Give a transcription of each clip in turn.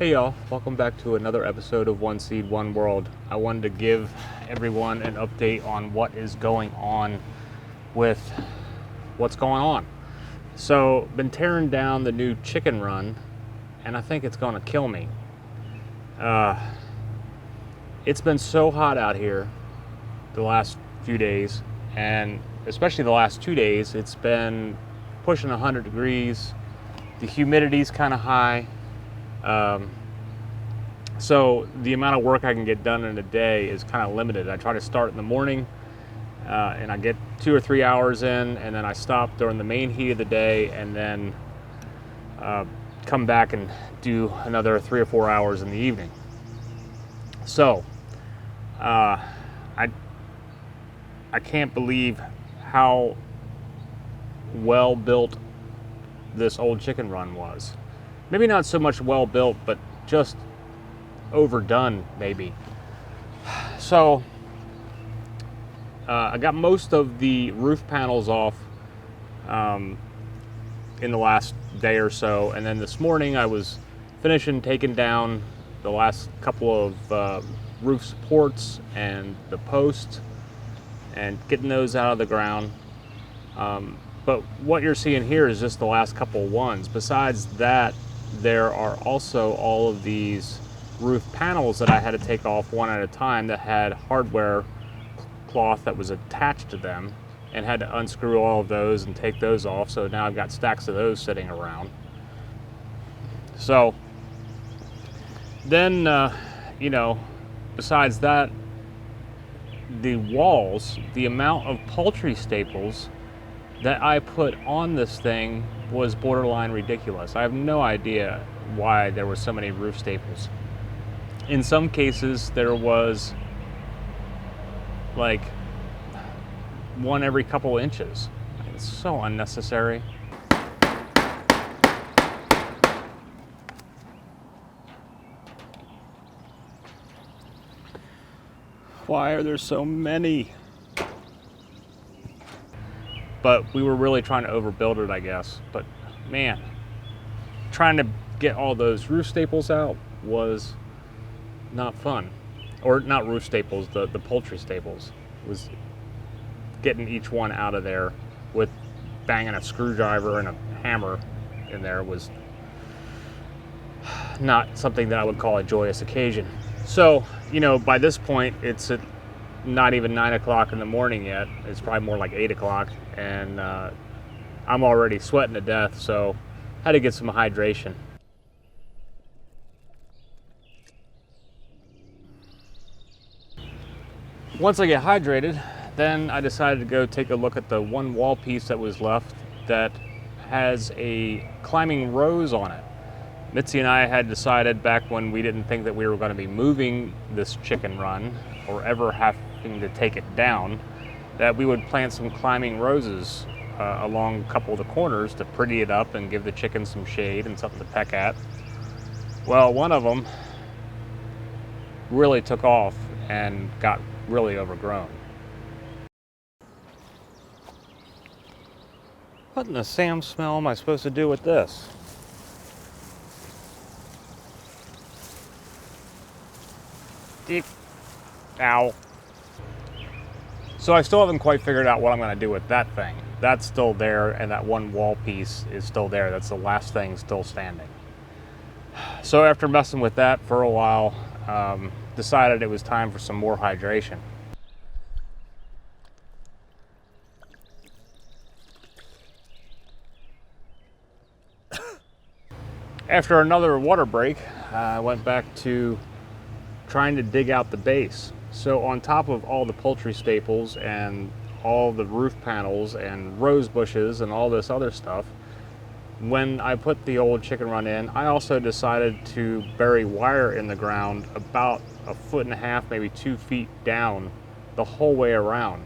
Hey y'all, welcome back to another episode of One Seed, One World. I wanted to give everyone an update on what is going on with what's going on. So, been tearing down the new chicken run, and I think it's going to kill me. It's been so hot out here the last few days, and especially the last 2 days, it's been pushing 100 degrees. The humidity's kind of high. So the amount of work I can get done in a day is kind of limited. I try to start in the morning and I get 2 or 3 hours in, and then I stop during the main heat of the day, and then come back and do another 3 or 4 hours in the evening. So I can't believe how well built this old chicken run was. Maybe not so much well built, but just overdone maybe. So I got most of the roof panels off in the last day or so, and then this morning I was finishing taking down the last couple of roof supports and the posts and getting those out of the ground. But what you're seeing here is just the last couple ones. Besides that, there are also all of these roof panels that I had to take off one at a time that had hardware cloth that was attached to them, and had to unscrew all of those and take those off. So now I've got stacks of those sitting around. So then, besides that, the walls, the amount of poultry staples that I put on this thing was borderline ridiculous. I have no idea why there were so many roof staples. In some cases, there was like one every couple inches. It's so unnecessary. Why are there so many? But we were really trying to overbuild it, I guess. But man, trying to get all those roof staples out was not fun. Or not roof staples, the poultry staples. Was getting each one out of there with banging a screwdriver and a hammer in there was not something that I would call a joyous occasion. So, by this point, it's not even 9 o'clock in the morning yet. It's probably more like 8 o'clock, and I'm already sweating to death, so I had to get some hydration. Once I get hydrated, then I decided to go take a look at the one wall piece that was left that has a climbing rose on it. Mitzi and I had decided back when we didn't think that we were going to be moving this chicken run or ever having to take it down, that we would plant some climbing roses along a couple of the corners to pretty it up and give the chicken some shade and something to peck at. Well, one of them really took off and got really overgrown. What in the Sam smell am I supposed to do with this? Deep. Ow. So I still haven't quite figured out what I'm going to do with that thing. That's still there, and that one wall piece is still there. That's the last thing still standing. So after messing with that for a while, decided it was time for some more hydration. After another water break, I went back to trying to dig out the base. So on top of all the poultry staples and all the roof panels and rose bushes and all this other stuff, when I put the old chicken run in, I also decided to bury wire in the ground about 1.5 feet, maybe 2 feet down the whole way around.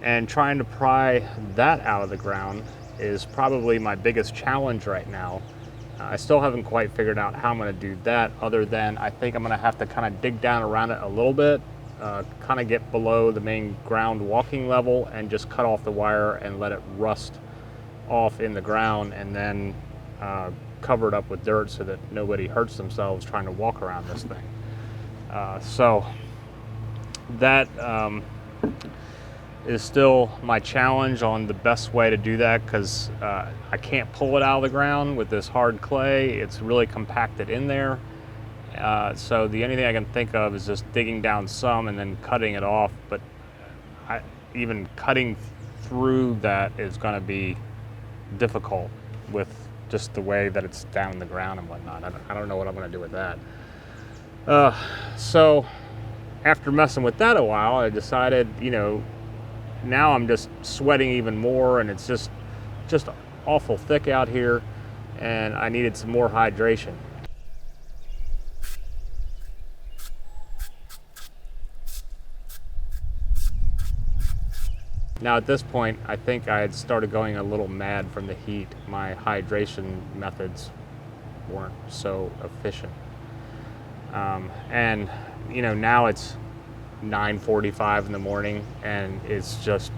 And trying to pry that out of the ground is probably my biggest challenge right now. I still haven't quite figured out how I'm going to do that, other than I think I'm going to have to kind of dig down around it a little bit, kind of get below the main ground walking level and just cut off the wire and let it rust off in the ground, and then covered up with dirt so that nobody hurts themselves trying to walk around this thing. So that is still my challenge on the best way to do that, because I can't pull it out of the ground with this hard clay. It's really compacted in there. So the only thing I can think of is just digging down some and then cutting it off. But even cutting through that is going to be difficult with just the way that it's down in the ground and whatnot. I don't know what I'm going to do with that. So after messing with that a while, I decided, you know, now I'm just sweating even more, and it's just awful thick out here, and I needed some more hydration. Now at this point, I think I had started going a little mad from the heat. My hydration methods weren't so efficient. And you know, now it's 9:45 in the morning, and it's just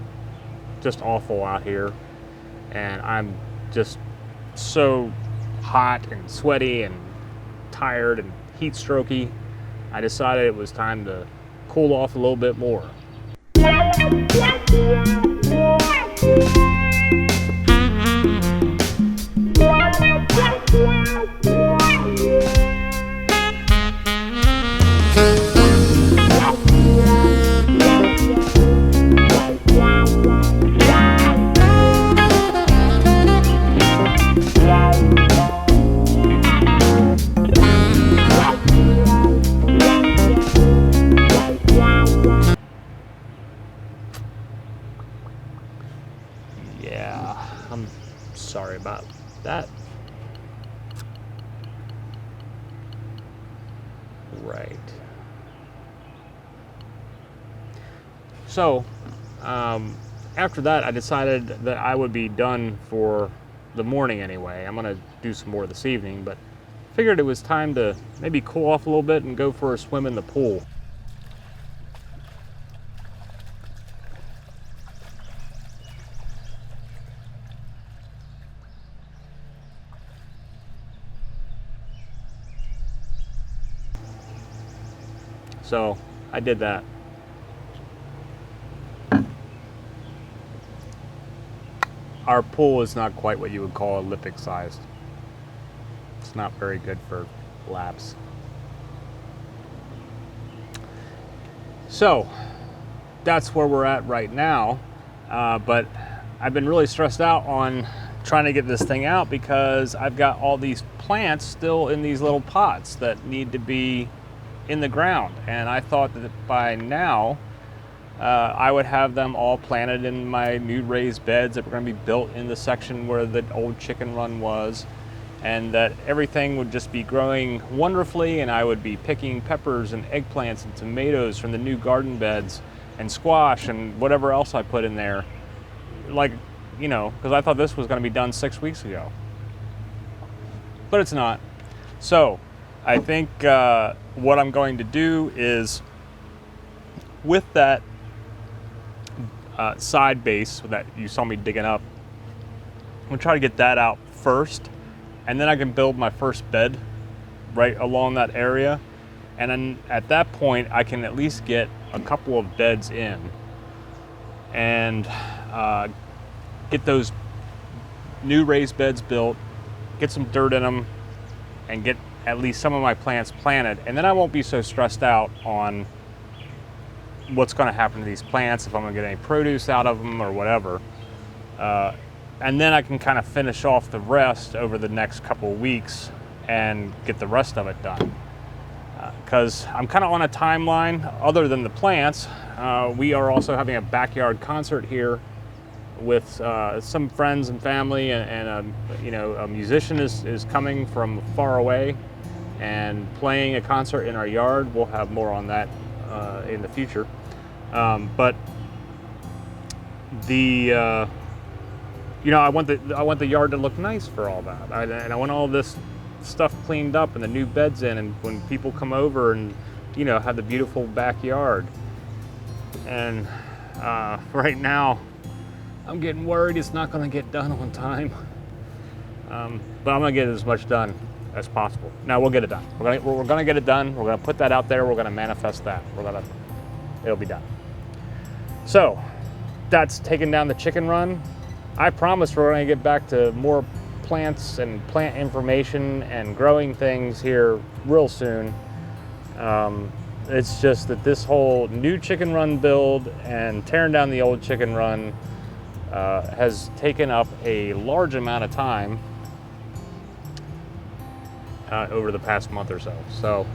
awful out here, and I'm just so hot and sweaty and tired and heat strokey. I decided it was time to cool off a little bit more. Yeah, I'm sorry about that. Right. So, after that, I decided that I would be done for the morning anyway. I'm gonna do some more this evening, but figured it was time to maybe cool off a little bit and go for a swim in the pool. So I did that. Our pool is not quite what you would call Olympic sized. It's not very good for laps. So that's where we're at right now. But I've been really stressed out on trying to get this thing out, because I've got all these plants still in these little pots that need to be in the ground, and I thought that by now I would have them all planted in my new raised beds that were going to be built in the section where the old chicken run was, and that everything would just be growing wonderfully, and I would be picking peppers and eggplants and tomatoes from the new garden beds and squash and whatever else I put in there, like, you know, because I thought this was going to be done 6 weeks ago, but it's not. So I think what I'm going to do is, with that side base that you saw me digging up, I'm gonna try to get that out first, and then I can build my first bed right along that area, and then at that point I can at least get a couple of beds in and get those new raised beds built, get some dirt in them, and get at least some of my plants planted, and then I won't be so stressed out on what's going to happen to these plants, if I'm going to get any produce out of them or whatever. And then I can kind of finish off the rest over the next couple of weeks and get the rest of it done. Because I'm kind of on a timeline other than the plants. We are also having a backyard concert here with some friends and family, and you know, a musician is coming from far away and playing a concert in our yard. We'll have more on that in the future. But the you know, I want the yard to look nice for all that, and I want all this stuff cleaned up and the new beds in, and when people come over, and you know, have the beautiful backyard. And right now I'm getting worried it's not going to get done on time. But I'm gonna get as much done as possible. Now we'll get it done. We're gonna get it done. We're gonna put that out there. We're gonna manifest that. It'll be done. So that's taking down the chicken run. I promise we're gonna get back to more plants and plant information and growing things here real soon. It's just that this whole new chicken run build and tearing down the old chicken run has taken up a large amount of time over the past month or so. So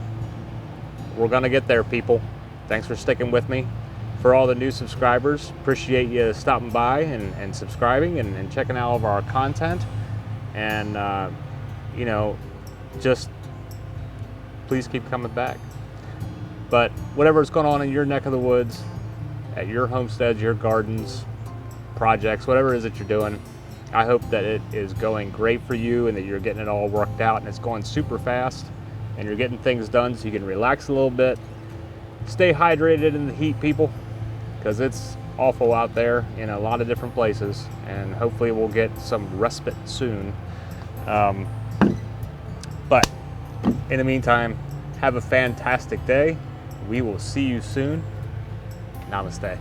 we're gonna get there, people. Thanks for sticking with me. For all the new subscribers, appreciate you stopping by and subscribing and checking out all of our content. And you know, just please keep coming back. But whatever's going on in your neck of the woods, at your homesteads, your gardens, projects, whatever it is that you're doing, I hope that it is going great for you and that you're getting it all worked out and it's going super fast and you're getting things done so you can relax a little bit. Stay hydrated in the heat, people, because it's awful out there in a lot of different places, and hopefully we'll get some respite soon. But in the meantime, have a fantastic day. We will see you soon. Namaste.